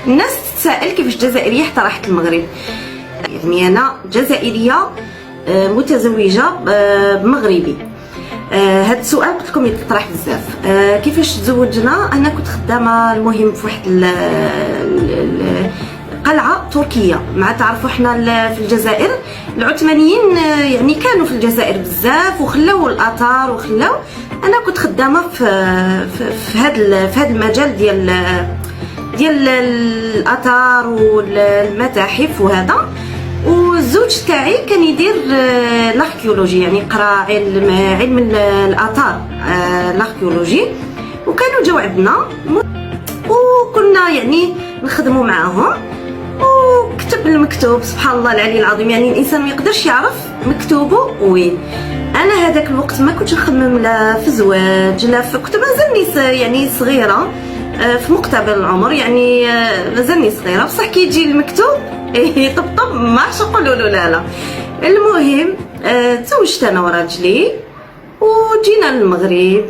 الناس تتساءل كيفاش جزائريه حتى راحت المغرب. يعني انا جزائريه متزوجه بمغربي. هذا السؤال قلت لكم يطرح بزاف. كيفاش تزوجنا؟ انا كنت خدامه المهم في واحد قلعه تركيه. مع تعرفوا حنا في الجزائر العثمانيين يعني كانوا في الجزائر بزاف وخلاو الاثار وخلاو. انا كنت خدامه في هذا المجال ديال الاثار والمتاحف وهذا. والزوج تاعي كان يدير الاركيولوجي، يعني قرا علم الاثار الاركيولوجي، وكانوا جاو عندنا وكنا يعني نخدموا معاهم. وكتب المكتوب سبحان الله العلي العظيم، يعني الانسان ما يقدرش يعرف مكتوبه وين. انا هذاك الوقت ما كنتش نخمم لا في زواج لا كنت مازالني يعني صغيره في مقتبل العمر، يعني مازالني صغيره، بصح كي يجي المكتوب طبطب ما عرفتش نقولوا له لا. المهم تزوجت انا وراجلي وجينا للمغرب.